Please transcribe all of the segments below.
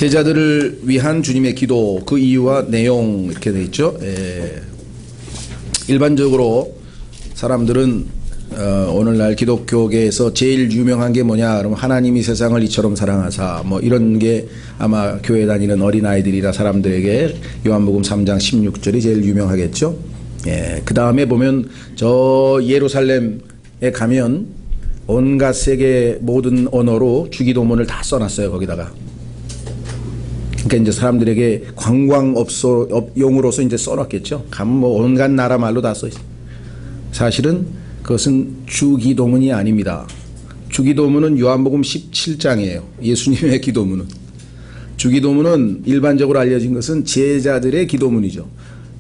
제자들을 위한 주님의 기도, 그 이유와 내용 이렇게 돼 있죠. 일반적으로 사람들은 오늘날 기독교계에서 제일 유명한 게 뭐냐 그러면 하나님이 세상을 이처럼 사랑하사 뭐 이런 게 아마 교회 다니는 어린아이들이나 사람들에게 요한복음 3장 16절이 제일 유명하겠죠. 그 다음에 보면 저 예루살렘에 가면 온갖 세계 모든 언어로 주기도문을 다 써놨어요. 거기다가. 그러니까 이제 사람들에게 관광업소용으로서 이제 써놨겠죠. 가면 뭐 온갖 나라 말로 다 써있어요. 사실은 그것은 주기도문이 아닙니다. 주기도문은 요한복음 17장이에요. 예수님의 기도문은. 주기도문은 일반적으로 알려진 것은 제자들의 기도문이죠.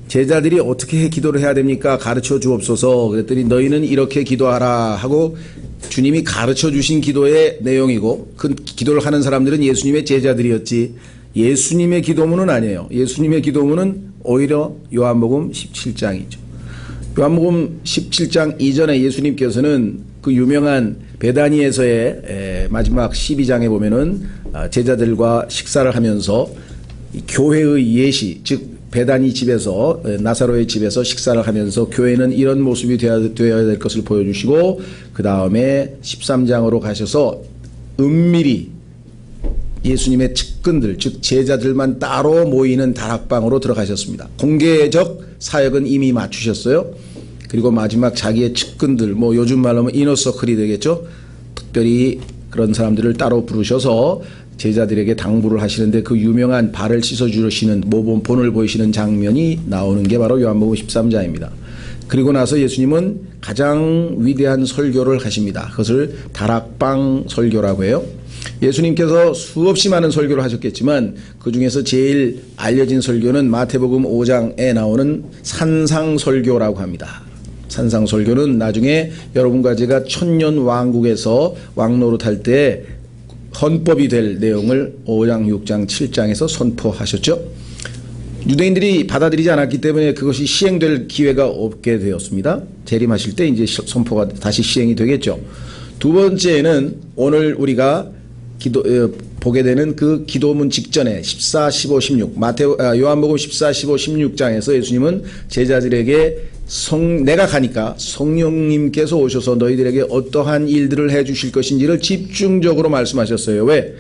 제자들이 어떻게 기도를 해야 됩니까? 가르쳐 주옵소서. 그랬더니 너희는 이렇게 기도하라 하고 주님이 가르쳐 주신 기도의 내용이고 그 기도를 하는 사람들은 예수님의 제자들이었지 예수님의 기도문은 아니에요. 예수님의 기도문은 오히려 요한복음 17장이죠. 요한복음 17장 이전에 예수님께서는 그 유명한 베다니에서의 마지막 12장에 보면은 제자들과 식사를 하면서 교회의 예시, 즉 베다니 집에서 나사로의 집에서 식사를 하면서 교회는 이런 모습이 되어야 될 것을 보여주시고 그 다음에 13장으로 가셔서 은밀히 예수님의 측근들 즉 제자들만 따로 모이는 다락방으로 들어가셨습니다. 공개적 사역은 이미 맞추셨어요. 그리고 마지막 자기의 측근들 뭐 요즘 말로 하면 이너서클이 되겠죠. 특별히 그런 사람들을 따로 부르셔서 제자들에게 당부를 하시는데 그 유명한 발을 씻어주시는 모범본을 보이시는 장면이 나오는 게 바로 요한복음 13장입니다. 그리고 나서 예수님은 가장 위대한 설교를 하십니다. 그것을 다락방 설교라고 해요. 예수님께서 수없이 많은 설교를 하셨겠지만 그 중에서 제일 알려진 설교는 마태복음 5장에 나오는 산상설교라고 합니다. 산상설교는 나중에 여러분과 제가 천년 왕국에서 왕노릇할 때 헌법이 될 내용을 5장, 6장, 7장에서 선포하셨죠. 유대인들이 받아들이지 않았기 때문에 그것이 시행될 기회가 없게 되었습니다. 재림하실 때 이제 선포가 다시 시행이 되겠죠. 두 번째는 오늘 우리가 보게 되는 그 기도문 직전에 14, 15, 16 요한복음 14, 15, 16장에서 예수님은 제자들에게 내가 가니까 성령님께서 오셔서 너희들에게 어떠한 일들을 해 주실 것인지를 집중적으로 말씀하셨어요. 왜?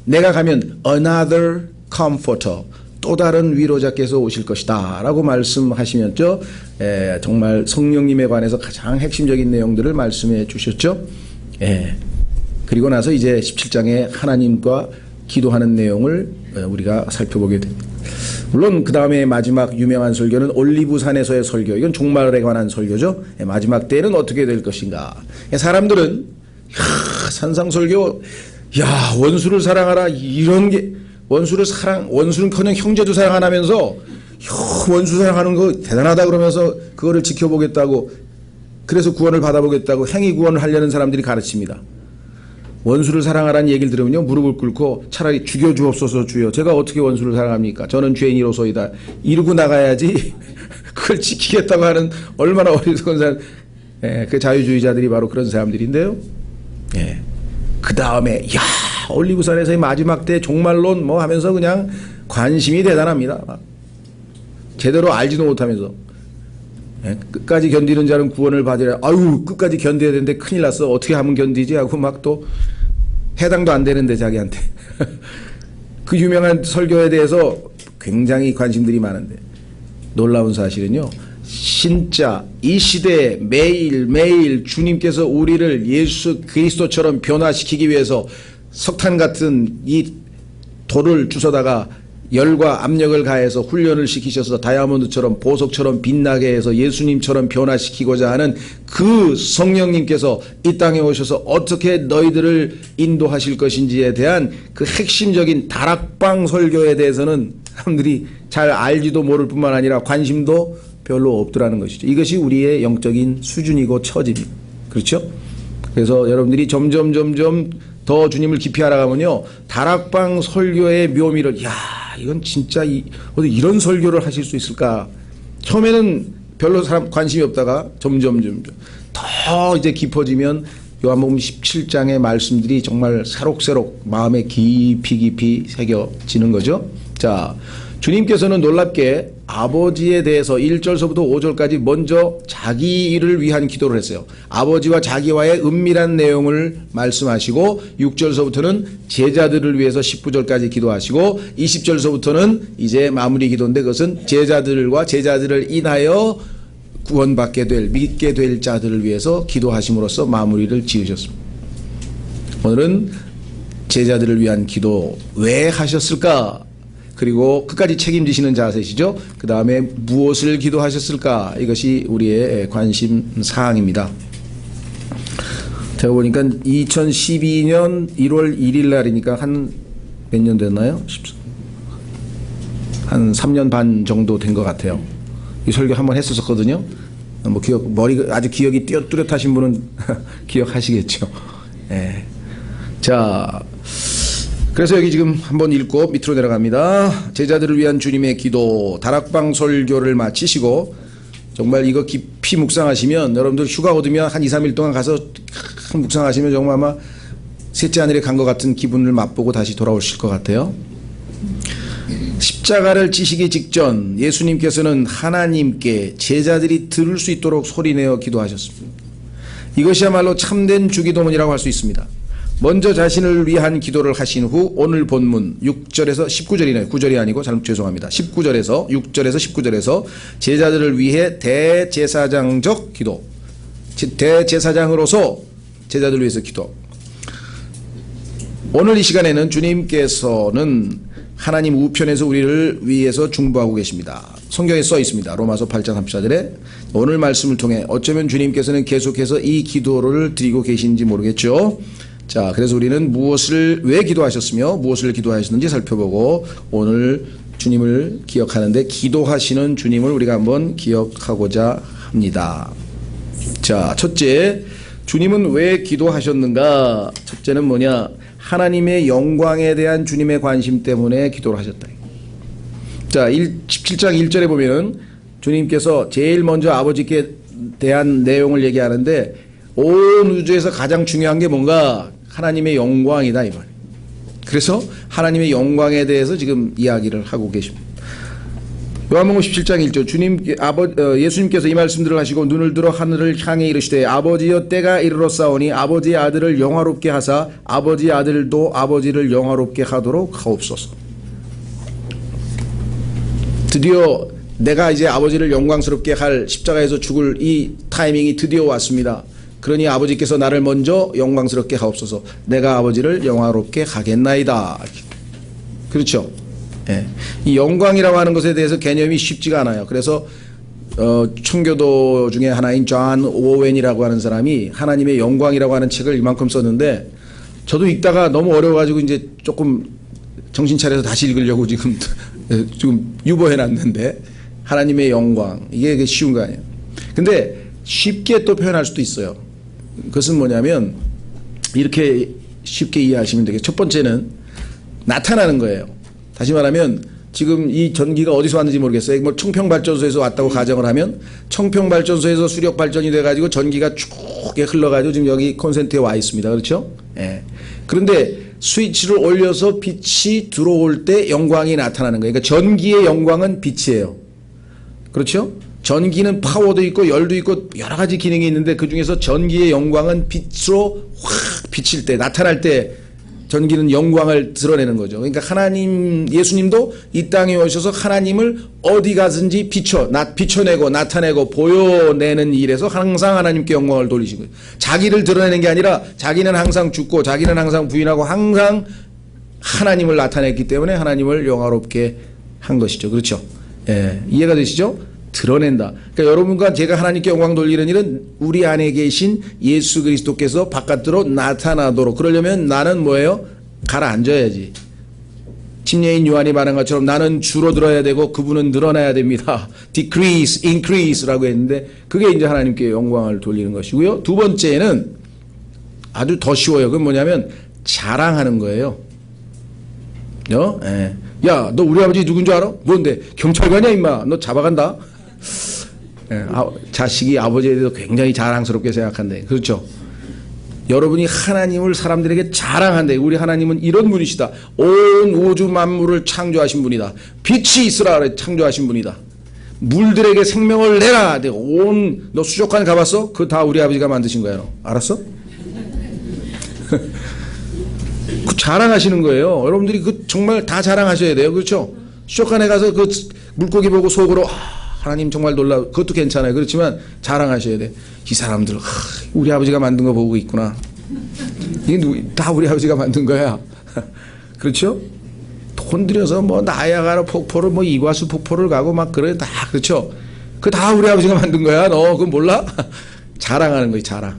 내가 가면 another comforter 또 다른 위로자께서 오실 것이다 라고 말씀하시면서 정말 성령님에 관해서 가장 핵심적인 내용들을 말씀해 주셨죠. 그리고 나서 이제 17장에 하나님과 기도하는 내용을 우리가 살펴보게 됩니다. 물론 그 다음에 마지막 유명한 설교는 올리브산에서의 설교. 이건 종말에 관한 설교죠. 마지막 때는 어떻게 될 것인가. 사람들은 산상설교 원수를 사랑하라 이런 게 원수는커녕 형제도 사랑 안 하면서 원수 사랑하는 거 대단하다 그러면서 그거를 지켜보겠다고 그래서 구원을 받아보겠다고 행위 구원을 하려는 사람들이 가르칩니다. 원수를 사랑하라는 얘기를 들으면요 무릎을 꿇고 차라리 죽여주옵소서 주여 제가 어떻게 원수를 사랑합니까? 저는 죄인이로소이다 이러고 나가야지 그걸 지키겠다고 하는 얼마나 어리석은 사람 그 자유주의자들이 바로 그런 사람들인데요. 그 다음에 올리브산에서의 마지막 때 종말론 뭐 하면서 그냥 관심이 대단합니다. 제대로 알지도 못하면서 끝까지 견디는 자는 구원을 받으라. 아유 끝까지 견뎌야 되는데 큰일 났어. 어떻게 하면 견디지 하고 막 또 해당도 안 되는데 자기한테 그 유명한 설교에 대해서 굉장히 관심들이 많은데 놀라운 사실은요 진짜 이 시대에 매일매일 주님께서 우리를 예수 그리스도처럼 변화시키기 위해서 석탄 같은 이 돌을 주워다가 열과 압력을 가해서 훈련을 시키셔서 다이아몬드처럼 보석처럼 빛나게 해서 예수님처럼 변화시키고자 하는 그 성령님께서 이 땅에 오셔서 어떻게 너희들을 인도하실 것인지에 대한 그 핵심적인 다락방 설교에 대해서는 사람들이 잘 알지도 모를 뿐만 아니라 관심도 별로 없더라는 것이죠. 이것이 우리의 영적인 수준이고 처지입니다. 그렇죠? 그래서 여러분들이 점점 더 주님을 깊이 알아가면요 다락방 설교의 묘미를 이건 진짜 어디 이런 설교를 하실 수 있을까? 처음에는 별로 사람 관심이 없다가 점점 더 이제 깊어지면 요한복음 17장의 말씀들이 정말 새록새록 마음에 깊이 새겨지는 거죠. 자, 주님께서는 놀랍게 아버지에 대해서 1절서부터 5절까지 먼저 자기를 위한 기도를 했어요. 아버지와 자기와의 은밀한 내용을 말씀하시고 6절서부터는 제자들을 위해서 19절까지 기도하시고 20절서부터는 이제 마무리 기도인데 그것은 제자들과 제자들을 인하여 구원받게 될 믿게 될 자들을 위해서 기도하심으로써 마무리를 지으셨습니다. 오늘은 제자들을 위한 기도 왜 하셨을까? 그리고 끝까지 책임지시는 자세시죠. 그 다음에 무엇을 기도하셨을까? 이것이 우리의 관심 사항입니다. 제가 보니까 2012년 1월 1일 날이니까 한 몇 년 됐나요? 한 3년 반 정도 된 것 같아요. 이 설교 한번 했었거든요. 뭐 머리가 아주 기억이 뚜렷하신 분은 기억하시겠죠. 예. 자, 그래서 여기 지금 한번 읽고 밑으로 내려갑니다. 제자들을 위한 주님의 기도, 다락방 설교를 마치시고 정말 이거 깊이 묵상하시면 여러분들 휴가 얻으면 한 2, 3일 동안 가서 묵상하시면 정말 아마 셋째 하늘에 간 것 같은 기분을 맛보고 다시 돌아오실 것 같아요. 십자가를 지시기 직전 예수님께서는 하나님께 제자들이 들을 수 있도록 소리내어 기도하셨습니다. 이것이야말로 참된 주기도문이라고 할 수 있습니다. 먼저 자신을 위한 기도를 하신 후 오늘 본문 6절에서 19절이네요. 9절이 아니고 죄송합니다. 19절에서 6절에서 19절에서 제자들을 위해 대제사장적 기도, 대제사장으로서 제자들을 위해서 기도. 오늘 이 시간에는 주님께서는 하나님 우편에서 우리를 위해서 중보하고 계십니다. 성경에 써 있습니다. 로마서 8장 34절에 오늘 말씀을 통해 어쩌면 주님께서는 계속해서 이 기도를 드리고 계신지 모르겠죠. 자, 그래서 우리는 왜 기도하셨으며 무엇을 기도하셨는지 살펴보고 오늘 주님을 기억하는데 기도하시는 주님을 우리가 한번 기억하고자 합니다. 자, 첫째, 주님은 왜 기도하셨는가? 첫째는 뭐냐? 하나님의 영광에 대한 주님의 관심 때문에 기도를 하셨다. 자, 17장 1절에 보면은 주님께서 제일 먼저 아버지께 대한 내용을 얘기하는데 온 우주에서 가장 중요한 게 뭔가? 하나님의 영광이다 이 말이에요. 그래서 하나님의 영광에 대해서 지금 이야기를 하고 계십니다. 요한복음 17장 1절 예수님께서 이 말씀들을 하시고 눈을 들어 하늘을 향해 이르시되 아버지여 때가 이르렀사오니 아버지의 아들을 영화롭게 하사 아버지의 아들도 아버지를 영화롭게 하도록 하옵소서. 드디어 내가 이제 아버지를 영광스럽게 할 십자가에서 죽을 이 타이밍이 드디어 왔습니다. 그러니 아버지께서 나를 먼저 영광스럽게 하옵소서. 내가 아버지를 영화롭게 하겠나이다. 그렇죠? 예. 이 영광이라고 하는 것에 대해서 개념이 쉽지가 않아요. 그래서 청교도 중에 하나인 존 오웬이라고 하는 사람이 하나님의 영광이라고 하는 책을 이만큼 썼는데 저도 읽다가 너무 어려워가지고 이제 조금 정신 차려서 다시 읽으려고 지금 유보해놨는데 하나님의 영광 이게 쉬운 거 아니에요. 근데 쉽게 또 표현할 수도 있어요. 그것은 뭐냐면 이렇게 쉽게 이해하시면 되겠죠. 첫 번째는 나타나는 거예요. 다시 말하면 지금 이 전기가 어디서 왔는지 모르겠어요. 뭐 청평발전소에서 왔다고 가정을 하면 청평발전소에서 수력발전이 돼가지고 전기가 쭉 흘러가지고 지금 여기 콘센트에 와 있습니다. 그렇죠? 예. 그런데 스위치를 올려서 빛이 들어올 때 영광이 나타나는 거예요. 그러니까 전기의 영광은 빛이에요. 그렇죠? 전기는 파워도 있고 열도 있고 여러 가지 기능이 있는데 그 중에서 전기의 영광은 빛으로 확 비칠 때 나타날 때 전기는 영광을 드러내는 거죠. 그러니까 하나님 예수님도 이 땅에 오셔서 하나님을 어디 가든지 비춰내고 나타내고 보여내는 일에서 항상 하나님께 영광을 돌리시고 자기를 드러내는 게 아니라 자기는 항상 죽고 자기는 항상 부인하고 항상 하나님을 나타냈기 때문에 하나님을 영화롭게 한 것이죠. 그렇죠? 예, 이해가 되시죠? 드러낸다. 그러니까 여러분과 제가 하나님께 영광 돌리는 일은 우리 안에 계신 예수 그리스도께서 바깥으로 나타나도록 그러려면 나는 뭐예요? 가라앉아야지. 침례인 요한이 말한 것처럼 나는 줄어들어야 되고 그분은 늘어나야 됩니다. decrease, increase라고 했는데 그게 이제 하나님께 영광을 돌리는 것이고요. 두 번째는 아주 더 쉬워요. 그건 뭐냐면 자랑하는 거예요. 예. 야, 너 우리 아버지 누군 줄 알아? 뭔데? 경찰관이야 임마. 너 잡아간다. 예, 자식이 아버지에 대해서 굉장히 자랑스럽게 생각한대. 그렇죠? 여러분이 하나님을 사람들에게 자랑한대. 우리 하나님은 이런 분이시다. 온 우주 만물을 창조하신 분이다. 빛이 있으라 그래 창조하신 분이다. 물들에게 생명을 내라. 너 수족관 가봤어? 그거 다 우리 아버지가 만드신 거야. 너. 알았어? 그 자랑하시는 거예요. 여러분들이 그 정말 다 자랑하셔야 돼요. 그렇죠? 수족관에 가서 그 물고기 보고 속으로 하나님 정말 놀라. 그것도 괜찮아요. 그렇지만 자랑하셔야 돼. 이 사람들 우리 아버지가 만든 거 보고 있구나. 이게 다 우리 아버지가 만든 거야. 그렇죠? 돈 들여서 뭐 나야가라 폭포를 뭐 이과수 폭포를 가고 막 그래 다 그렇죠? 그 다 우리 아버지가 만든 거야. 너 그거 몰라? 자랑하는 거지 자랑.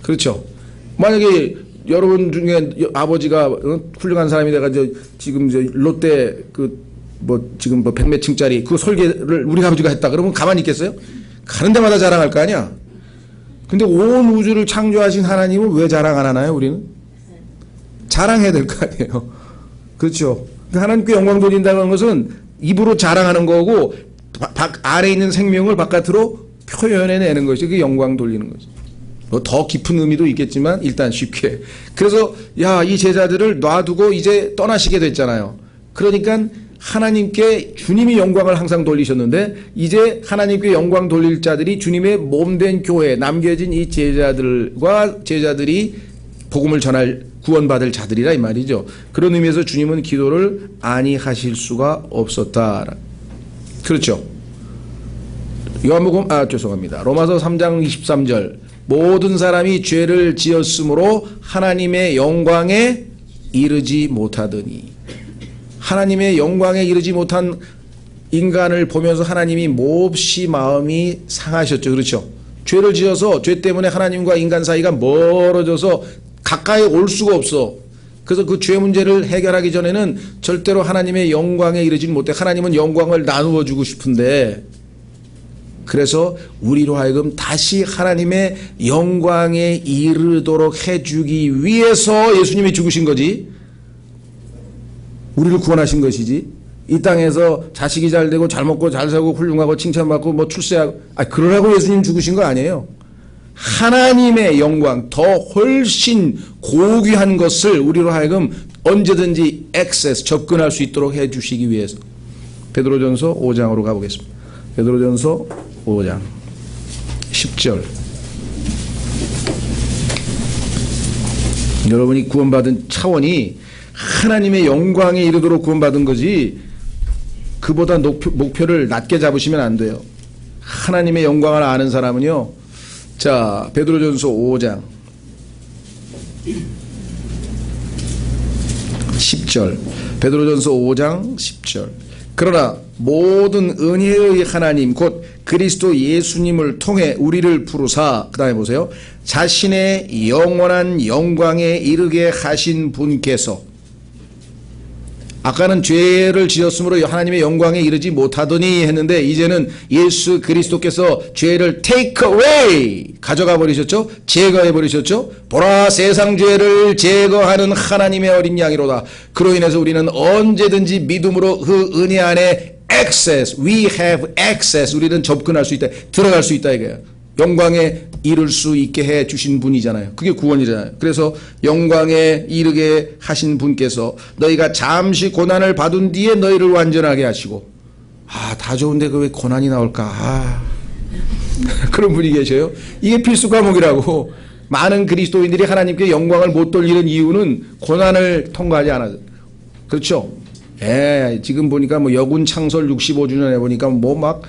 그렇죠? 만약에 여러분 중에 아버지가 훌륭한 사람이 돼가지고 지금 롯데 지금 100몇 층짜리 그 설계를 우리 아버지가 했다 그러면 가만히 있겠어요? 가는 데마다 자랑할 거 아니야? 근데 온 우주를 창조하신 하나님은 왜 자랑 안 하나요? 우리는 자랑해야 될 거 아니에요. 그렇죠? 하나님께 영광 돌린다는 것은 입으로 자랑하는 거고 안에 있는 생명을 바깥으로 표현해내는 것이 그 영광 돌리는 거죠. 뭐 더 깊은 의미도 있겠지만 일단 쉽게. 그래서 이 제자들을 놔두고 이제 떠나시게 됐잖아요. 그러니까 하나님께 주님이 영광을 항상 돌리셨는데 이제 하나님께 영광 돌릴 자들이 주님의 몸된 교회 남겨진 이 제자들이 복음을 전할 구원받을 자들이라 이 말이죠. 그런 의미에서 주님은 기도를 아니하실 수가 없었다. 그렇죠. 죄송합니다. 로마서 3장 23절 모든 사람이 죄를 지었으므로 하나님의 영광에 이르지 못하더니 하나님의 영광에 이르지 못한 인간을 보면서 하나님이 몹시 마음이 상하셨죠. 그렇죠. 죄를 지어서 죄 때문에 하나님과 인간 사이가 멀어져서 가까이 올 수가 없어. 그래서 그 죄 문제를 해결하기 전에는 절대로 하나님의 영광에 이르지는 못해. 하나님은 영광을 나누어 주고 싶은데 그래서 우리로 하여금 다시 하나님의 영광에 이르도록 해주기 위해서 예수님이 죽으신 거지. 우리를 구원하신 것이지. 이 땅에서 자식이 잘 되고 잘 먹고 잘 살고 훌륭하고 칭찬받고 뭐 출세하고 그러라고 예수님 죽으신 거 아니에요. 하나님의 영광 더 훨씬 고귀한 것을 우리로 하여금 언제든지 접근할 수 있도록 해주시기 위해서. 베드로전서 5장으로 가보겠습니다. 베드로전서 5장 10절. 여러분이 구원받은 차원이 하나님의 영광에 이르도록 구원받은 거지 그보다 목표를 낮게 잡으시면 안 돼요. 하나님의 영광을 아는 사람은요. 자, 베드로전서 5장 10절. 베드로전서 5장 10절. 그러나 모든 은혜의 하나님 곧 그리스도 예수님을 통해 우리를 부르사 그 다음에 보세요. 자신의 영원한 영광에 이르게 하신 분께서 아까는 죄를 지었으므로 하나님의 영광에 이르지 못하더니 했는데 이제는 예수 그리스도께서 죄를 take away 가져가 버리셨죠. 제거해 버리셨죠. 보라 세상 죄를 제거하는 하나님의 어린 양이로다. 그로 인해서 우리는 언제든지 믿음으로 그 은혜 안에 we have access 우리는 접근할 수 있다. 들어갈 수 있다 이거예요. 영광에 이룰 수 있게 해 주신 분이잖아요. 그게 구원이잖아요. 그래서 영광에 이르게 하신 분께서 너희가 잠시 고난을 받은 뒤에 너희를 완전하게 하시고 다 좋은데 그 왜 고난이 나올까 그런 분이 계셔요. 이게 필수 과목이라고. 많은 그리스도인들이 하나님께 영광을 못 돌리는 이유는 고난을 통과하지 않아서 그렇죠. 지금 보니까 뭐 여군 창설 65주년에 보니까 뭐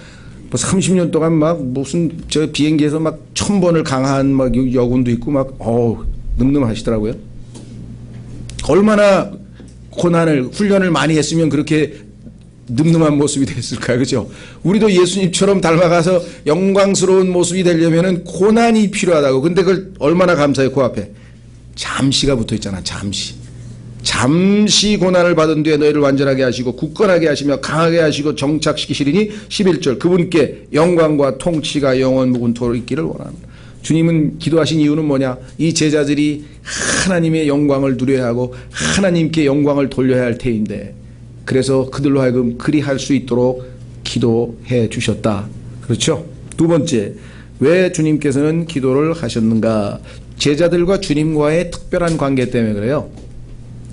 30년 동안 무슨 비행기에서 1000번을 강한 여군도 있고 늠름하시더라고요. 얼마나 훈련을 많이 했으면 그렇게 늠름한 모습이 됐을까요? 그죠? 우리도 예수님처럼 닮아가서 영광스러운 모습이 되려면은 고난이 필요하다고. 근데 그걸 얼마나 감사해요, 그 앞에. 잠시가 붙어 있잖아, 잠시 고난을 받은 뒤에 너희를 완전하게 하시고 굳건하게 하시며 강하게 하시고 정착시키시리니 11절 그분께 영광과 통치가 영원 무궁토록 있기를 원합니다. 주님은 기도하신 이유는 뭐냐? 이 제자들이 하나님의 영광을 누려야 하고 하나님께 영광을 돌려야 할 테인데 그래서 그들로 하여금 그리할 수 있도록 기도해 주셨다. 그렇죠? 두 번째, 왜 주님께서는 기도를 하셨는가? 제자들과 주님과의 특별한 관계 때문에 그래요.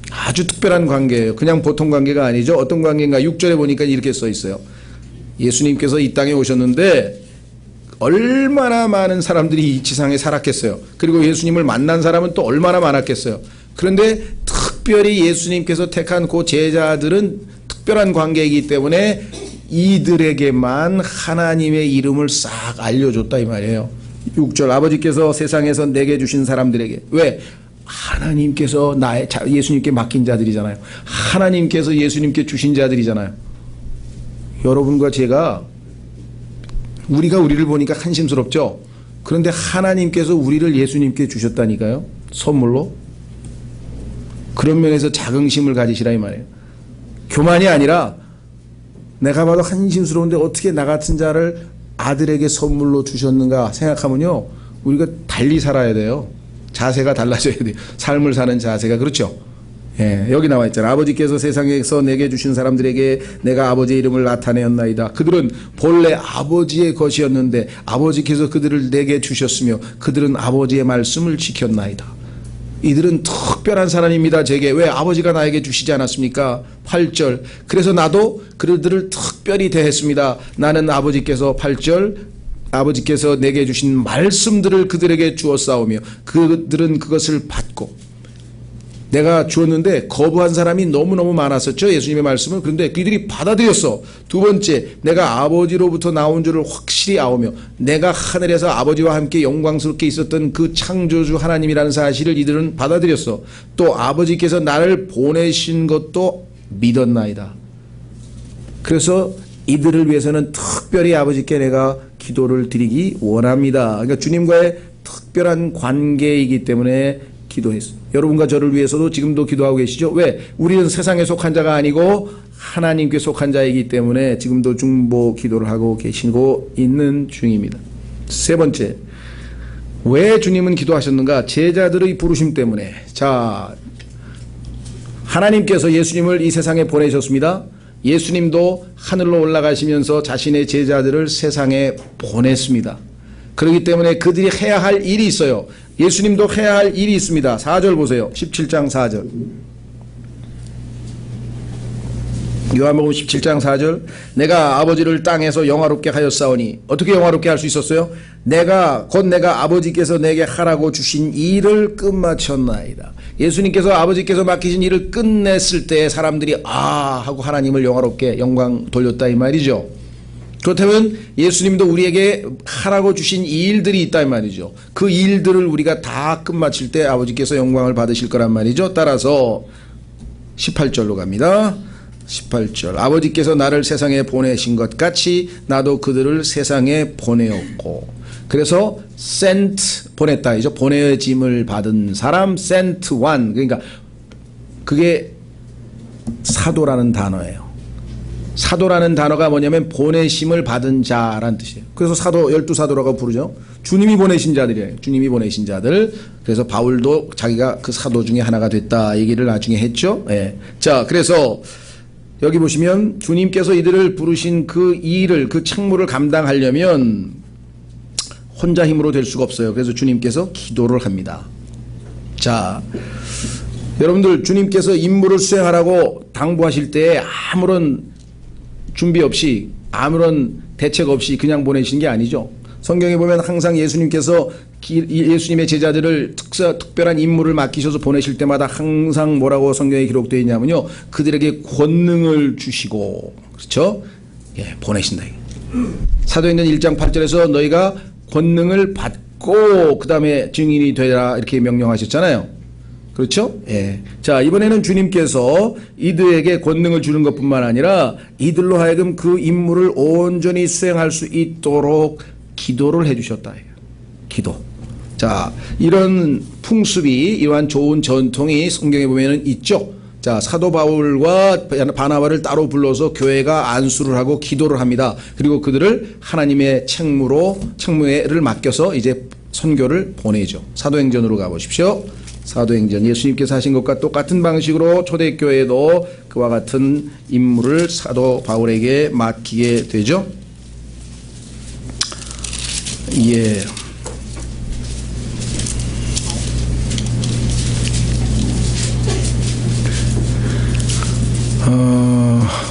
아주 특별한 관계예요. 그냥 보통 관계가 아니죠. 어떤 관계인가? 6절에 보니까 이렇게 써 있어요. 예수님께서 이 땅에 오셨는데 얼마나 많은 사람들이 이 지상에 살았겠어요. 그리고 예수님을 만난 사람은 또 얼마나 많았겠어요. 그런데 특별히 예수님께서 택한 그 제자들은 특별한 관계이기 때문에 이들에게만 하나님의 이름을 싹 알려줬다 이 말이에요. 6절 아버지께서 세상에서 내게 주신 사람들에게. 왜? 하나님께서 예수님께 맡긴 자들이잖아요. 하나님께서 예수님께 주신 자들이잖아요. 여러분과 제가 우리가 우리를 보니까 한심스럽죠. 그런데 하나님께서 우리를 예수님께 주셨다니까요. 선물로. 그런 면에서 자긍심을 가지시라 이 말이에요. 교만이 아니라 내가 봐도 한심스러운데 어떻게 나 같은 자를 아들에게 선물로 주셨는가 생각하면요. 우리가 달리 살아야 돼요. 자세가 달라져야 돼요. 삶을 사는 자세가. 그렇죠. 예, 여기 나와 있잖아요. 아버지께서 세상에서 내게 주신 사람들에게 내가 아버지의 이름을 나타내었나이다. 그들은 본래 아버지의 것이었는데 아버지께서 그들을 내게 주셨으며 그들은 아버지의 말씀을 지켰나이다. 이들은 특별한 사람입니다. 제게. 왜? 아버지가 나에게 주시지 않았습니까? 8절 그래서 나도 그들을 특별히 대했습니다. 나는 아버지께서 8절 아버지께서 내게 주신 말씀들을 그들에게 주었사오며 그들은 그것을 받고. 내가 주었는데 거부한 사람이 너무너무 많았었죠. 예수님의 말씀은. 그런데 그들이 받아들였어. 두 번째 내가 아버지로부터 나온 줄을 확실히 아오며 내가 하늘에서 아버지와 함께 영광스럽게 있었던 그 창조주 하나님이라는 사실을 이들은 받아들였어. 또 아버지께서 나를 보내신 것도 믿었나이다. 그래서 이들을 위해서는 특별히 아버지께 내가 기도를 드리기 원합니다. 그러니까 주님과의 특별한 관계이기 때문에 기도했어요. 여러분과 저를 위해서도 지금도 기도하고 계시죠? 왜? 우리는 세상에 속한 자가 아니고 하나님께 속한 자이기 때문에 지금도 중보 기도를 하고 계시고 있는 중입니다. 세 번째, 왜 주님은 기도하셨는가? 제자들의 부르심 때문에. 자, 하나님께서 예수님을 이 세상에 보내셨습니다. 예수님도 하늘로 올라가시면서 자신의 제자들을 세상에 보냈습니다. 그렇기 때문에 그들이 해야 할 일이 있어요. 예수님도 해야 할 일이 있습니다. 4절 보세요. 17장 4절. 요한복음 17장 4절. 내가 아버지를 땅에서 영화롭게 하였사오니. 어떻게 영화롭게 할 수 있었어요? 내가 아버지께서 내게 하라고 주신 일을 끝마쳤나이다. 예수님께서 아버지께서 맡기신 일을 끝냈을 때 사람들이 아 하고 하나님을 영화롭게 영광 돌렸다 이 말이죠. 그렇다면 예수님도 우리에게 하라고 주신 이 일들이 있다 이 말이죠. 그 일들을 우리가 다 끝마칠 때 아버지께서 영광을 받으실 거란 말이죠. 따라서 18절로 갑니다. 18절 아버지께서 나를 세상에 보내신 것 같이 나도 그들을 세상에 보내었고. 그래서 sent 보냈다 이죠. 보내짐을 받은 사람 sent one. 그러니까 그게 사도라는 단어예요. 사도라는 단어가 뭐냐면 보내심을 받은 자란 뜻이에요. 그래서 사도 12사도라고 부르죠. 주님이 보내신 자들이에요. 주님이 보내신 자들. 그래서 바울도 자기가 그 사도 중에 하나가 됐다 얘기를 나중에 했죠. 예. 자, 그래서 여기 보시면 주님께서 이들을 부르신 그 일을 그 책무를 감당하려면 혼자 힘으로 될 수가 없어요. 그래서 주님께서 기도를 합니다. 자, 여러분들 주님께서 임무를 수행하라고 당부하실 때 아무런 준비 없이 아무런 대책 없이 그냥 보내신 게 아니죠. 성경에 보면 항상 예수님께서 예수님의 제자들을 특별한 임무를 맡기셔서 보내실 때마다 항상 뭐라고 성경에 기록되어 있냐면요. 그들에게 권능을 주시고 그렇죠? 예, 보내신다. 사도행전 1장 8절에서 너희가 권능을 받고 그 다음에 증인이 되라 이렇게 명령하셨잖아요. 그렇죠? 예. 자, 이번에는 주님께서 이들에게 권능을 주는 것뿐만 아니라 이들로 하여금 그 임무를 온전히 수행할 수 있도록 기도를 해주셨다. 기도. 자, 이런 풍습이 이러한 좋은 전통이 성경에 보면은 있죠. 자, 사도 바울과 바나바를 따로 불러서 교회가 안수를 하고 기도를 합니다. 그리고 그들을 하나님의 책무를 맡겨서 이제 선교를 보내죠. 사도행전으로 가보십시오. 사도행전 예수님께서 하신 것과 똑같은 방식으로 초대교회도 그와 같은 임무를 사도 바울에게 맡기게 되죠. 예.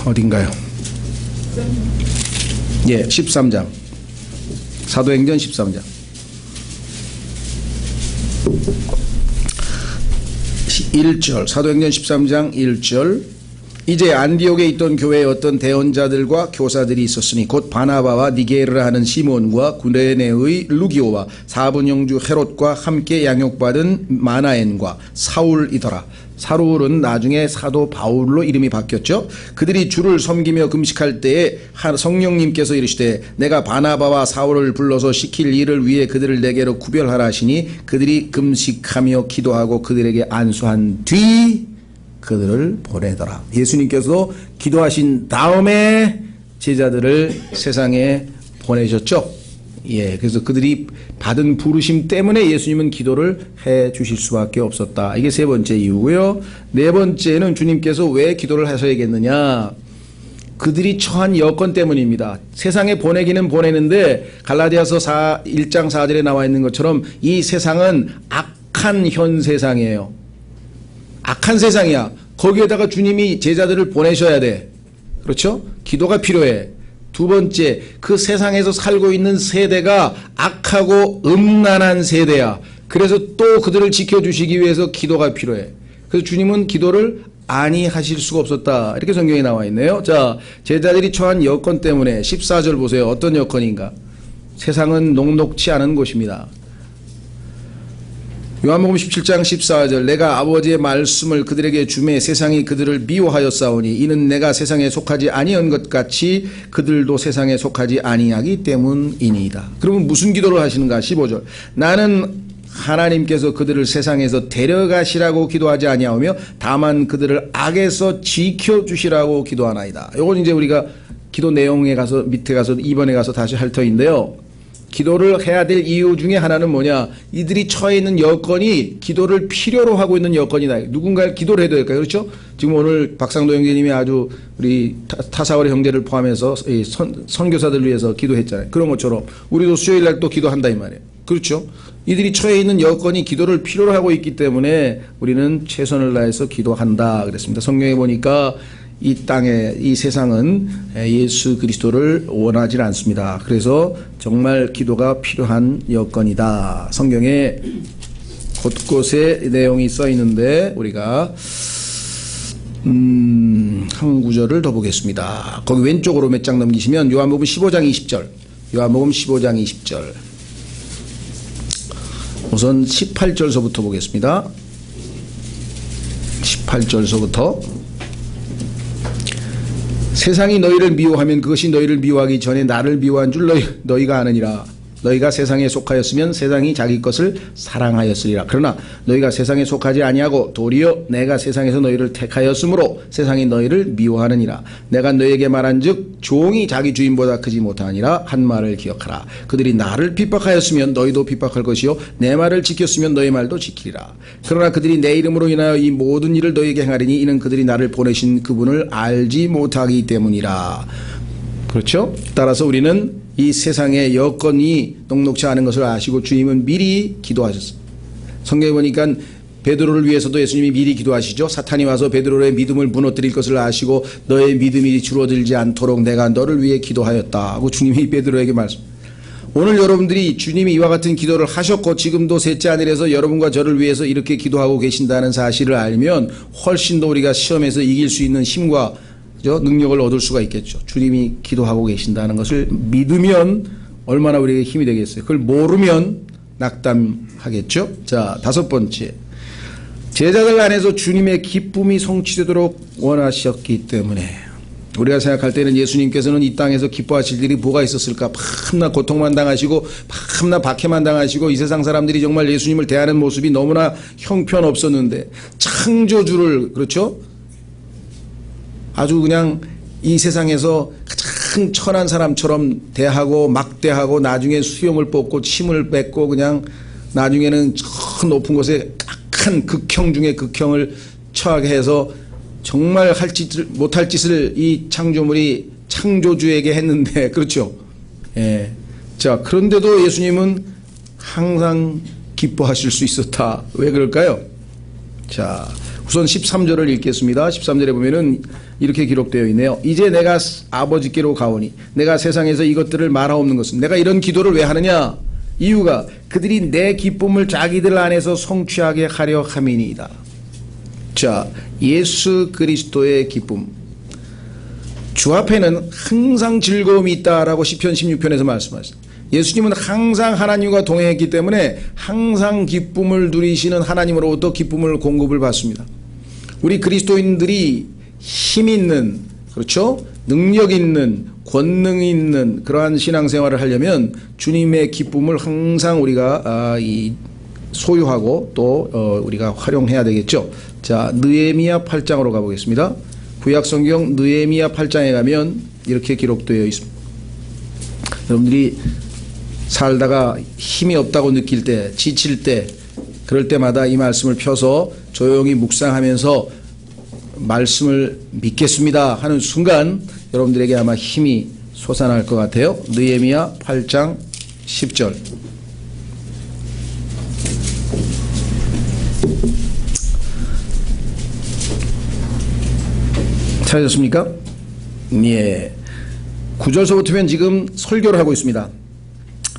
어딘가요? 예, 13장. 사도행전 13장. 1절. 사도행전 13장 1절. 이제 안디옥에 있던 교회에 어떤 대언자들과 교사들이 있었으니 곧 바나바와 니게르라 하는 시몬과 구레네의 루기오와 사분영주 헤롯과 함께 양육받은 마나엔과 사울이더라. 사울은 나중에 사도 바울로 이름이 바뀌었죠. 그들이 주를 섬기며 금식할 때에 성령님께서 이르시되 내가 바나바와 사울을 불러서 시킬 일을 위해 그들을 내게로 구별하라 하시니 그들이 금식하며 기도하고 그들에게 안수한 뒤 그들을 보내더라. 예수님께서 기도하신 다음에 제자들을 세상에 보내셨죠. 예, 그래서 그들이 받은 부르심 때문에 예수님은 기도를 해 주실 수밖에 없었다. 이게 세 번째 이유고요. 네 번째는 주님께서 왜 기도를 하셔야겠느냐. 그들이 처한 여건 때문입니다. 세상에 보내기는 보내는데 갈라디아서 1장 4절에 나와 있는 것처럼 이 세상은 악한 현 세상이에요. 악한 세상이야. 거기에다가 주님이 제자들을 보내셔야 돼. 그렇죠? 기도가 필요해. 두 번째, 그 세상에서 살고 있는 세대가 악하고 음란한 세대야. 그래서 또 그들을 지켜주시기 위해서 기도가 필요해. 그래서 주님은 기도를 아니하실 수가 없었다. 이렇게 성경에 나와 있네요. 자, 제자들이 처한 여건 때문에 14절 보세요. 어떤 여건인가? 세상은 녹록치 않은 곳입니다. 요한복음 17장 14절 내가 아버지의 말씀을 그들에게 주매 세상이 그들을 미워하였사오니 이는 내가 세상에 속하지 아니한 것 같이 그들도 세상에 속하지 아니하기 때문이니이다. 그러면 무슨 기도를 하시는가? 15절 나는 하나님께서 그들을 세상에서 데려가시라고 기도하지 아니하오며 다만 그들을 악에서 지켜주시라고 기도하나이다. 이건 이제 우리가 기도 내용에 가서 밑에 가서 2번에 가서 다시 할 터인데요. 기도를 해야 될 이유 중에 하나는 뭐냐? 이들이 처해 있는 여건이 기도를 필요로 하고 있는 여건이다. 누군가 기도를 해야 될까요? 그렇죠? 지금 오늘 박상도 형제님이 아주 우리 타사월의 형제를 포함해서 선교사들을 위해서 기도했잖아요. 그런 것처럼 우리도 수요일 날 또 기도한다 이 말이에요. 그렇죠? 이들이 처해 있는 여건이 기도를 필요로 하고 있기 때문에 우리는 최선을 다해서 기도한다 그랬습니다. 성경에 보니까 이 땅에 이 세상은 예수 그리스도를 원하지 않습니다. 그래서 정말 기도가 필요한 여건이다. 성경에 곳곳에 내용이 써 있는데 우리가 한 구절을 더 보겠습니다. 거기 왼쪽으로 몇 장 넘기시면 요한복음 15장 20절. 요한복음 15장 20절. 우선 18절서부터 보겠습니다. 18절서부터 세상이 너희를 미워하면 그것이 너희를 미워하기 전에 나를 미워한 줄 너희가 아느니라. 너희가 세상에 속하였으면 세상이 자기 것을 사랑하였으리라. 그러나 너희가 세상에 속하지 아니하고 도리어 내가 세상에서 너희를 택하였으므로 세상이 너희를 미워하느니라. 내가 너희에게 말한즉 종이 자기 주인보다 크지 못하니라 한 말을 기억하라. 그들이 나를 핍박하였으면 너희도 핍박할 것이요 내 말을 지켰으면 너희 말도 지키리라. 그러나 그들이 내 이름으로 인하여 이 모든 일을 너희에게 행하리니 이는 그들이 나를 보내신 그분을 알지 못하기 때문이라. 그렇죠? 따라서 우리는 이 세상의 여건이 녹록치 않은 것을 아시고 주님은 미리 기도하셨어요. 성경에 보니까 베드로를 위해서도 예수님이 미리 기도하시죠. 사탄이 와서 베드로의 믿음을 무너뜨릴 것을 아시고 너의 믿음이 줄어들지 않도록 내가 너를 위해 기도하였다 하고 주님이 베드로에게 말씀. 오늘 여러분들이 주님이 이와 같은 기도를 하셨고 지금도 셋째 하늘에서 여러분과 저를 위해서 이렇게 기도하고 계신다는 사실을 알면 훨씬 더 우리가 시험에서 이길 수 있는 힘과 능력을 얻을 수가 있겠죠. 주님이 기도하고 계신다는 것을 믿으면 얼마나 우리에게 힘이 되겠어요. 그걸 모르면 낙담하겠죠. 자, 다섯 번째. 제자들 안에서 주님의 기쁨이 성취되도록 원하셨기 때문에 우리가 생각할 때는 예수님께서는 이 땅에서 기뻐하실 일이 뭐가 있었을까? 밤낮 고통만 당하시고 밤낮 박해만 당하시고 이 세상 사람들이 정말 예수님을 대하는 모습이 너무나 형편없었는데 창조주를 그렇죠? 아주 그냥 이 세상에서 가장 천한 사람처럼 대하고 막대하고 나중에 수염을 뽑고 침을 뱉고 그냥 나중에는 저 높은 곳에 악한 극형 중에 극형을 처하게 해서 정말 못할 짓을 이 창조물이 창조주에게 했는데 그렇죠. 예. 자, 그런데도 예수님은 항상 기뻐하실 수 있었다. 왜 그럴까요? 자, 우선 13절을 읽겠습니다. 13절에 보면은 이렇게 기록되어 있네요. 이제 내가 아버지께로 가오니 내가 세상에서 이것들을 말하옵는 것은, 내가 이런 기도를 왜 하느냐? 이유가 그들이 내 기쁨을 자기들 안에서 성취하게 하려 함이니이다. 자, 예수 그리스도의 기쁨. 주 앞에는 항상 즐거움이 있다라고 시편 16편에서 말씀하셨습니다. 예수님은 항상 하나님과 동행했기 때문에 항상 기쁨을 누리시는 하나님으로부터 기쁨을 공급을 받습니다. 우리 그리스도인들이 힘 있는, 그렇죠? 능력 있는, 권능 있는 그러한 신앙생활을 하려면 주님의 기쁨을 항상 우리가 소유하고 또 우리가 활용해야 되겠죠. 자, 느헤미야 8장으로 가보겠습니다. 구약성경 느헤미야 8장에 가면 이렇게 기록되어 있습니다. 여러분들이 살다가 힘이 없다고 느낄 때, 지칠 때, 그럴 때마다 이 말씀을 펴서 조용히 묵상하면서 말씀을 믿겠습니다 하는 순간 여러분들에게 아마 힘이 솟아날 것 같아요. 느헤미야 8장 10절. 찾으셨습니까? 예. 9절서부터면 지금 설교를 하고 있습니다.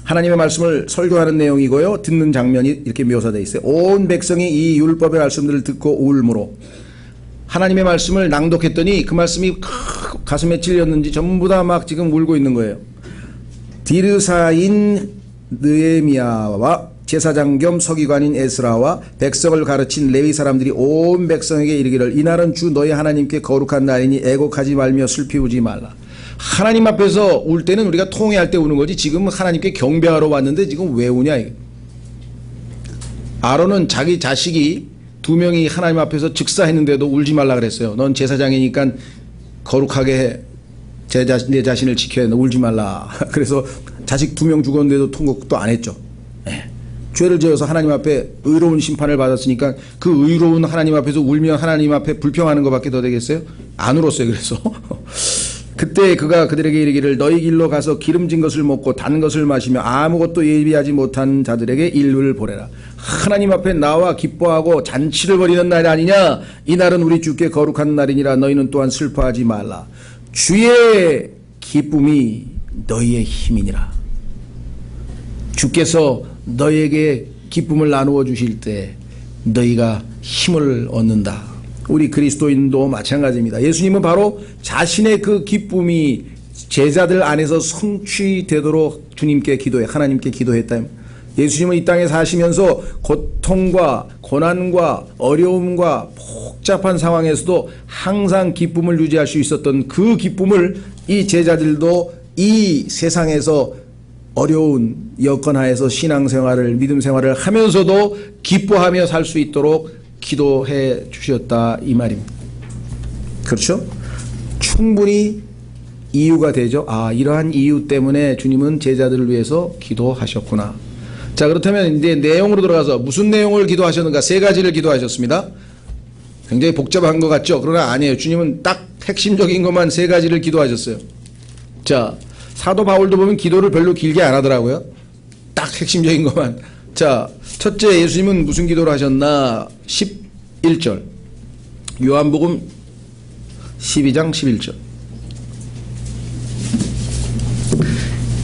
하나님의 말씀을 설교하는 내용이고요. 듣는 장면이 이렇게 묘사되어 있어요. 온 백성이 이 율법의 말씀들을 듣고 울므로 하나님의 말씀을 낭독했더니 그 말씀이 가슴에 찔렸는지 전부 다 막 지금 울고 있는 거예요. 디르사인 느헤미야와 제사장 겸 서기관인 에스라와 백성을 가르친 레위 사람들이 온 백성에게 이르기를 이날은 주 너희 하나님께 거룩한 날이니 애곡하지 말며 슬피 우지 말라. 하나님 앞에서 울 때는 우리가 통회할 때 우는 거지 지금은 하나님께 경배하러 왔는데 지금 왜 우냐 이게. 아론은 자기 자식이 2명이 하나님 앞에서 즉사했는데도 울지 말라 그랬어요. 넌 제사장이니까 거룩하게 해. 내 자신을 지켜야 돼. 울지 말라. 그래서 자식 2명 죽었는데도 통곡도 안 했죠. 네. 죄를 지어서 하나님 앞에 의로운 심판을 받았으니까 그 의로운 하나님 앞에서 울면 하나님 앞에 불평하는 것밖에 더 되겠어요? 안 울었어요. 그래서 그때 그가 그들에게 이르기를 너희 길로 가서 기름진 것을 먹고 단 것을 마시며 아무것도 예비하지 못한 자들에게 일을 보내라. 하나님 앞에 나와 기뻐하고 잔치를 벌이는 날이 아니냐. 이 날은 우리 주께 거룩한 날이니라. 너희는 또한 슬퍼하지 말라. 주의 기쁨이 너희의 힘이니라. 주께서 너희에게 기쁨을 나누어 주실 때 너희가 힘을 얻는다. 우리 그리스도인도 마찬가지입니다. 예수님은 바로 자신의 그 기쁨이 제자들 안에서 성취되도록 주님께 기도해, 하나님께 기도했다. 예수님은 이 땅에 사시면서 고통과 고난과 어려움과 복잡한 상황에서도 항상 기쁨을 유지할 수 있었던 그 기쁨을 이 제자들도 이 세상에서 어려운 여건 하에서 신앙생활을, 믿음생활을 하면서도 기뻐하며 살 수 있도록 기도해 주셨다 이 말입니다. 그렇죠? 충분히 이유가 되죠. 아, 이러한 이유 때문에 주님은 제자들을 위해서 기도하셨구나. 자, 그렇다면 이제 내용으로 들어가서 무슨 내용을 기도하셨는가? 3가지를 기도하셨습니다. 굉장히 복잡한 것 같죠? 그러나 아니에요. 주님은 딱 핵심적인 것만 3가지를 기도하셨어요. 자, 사도 바울도 보면 기도를 별로 길게 안 하더라고요. 딱 핵심적인 것만. 자, 첫째 예수님은 무슨 기도를 하셨나? 11절. 요한복음 12장 11절.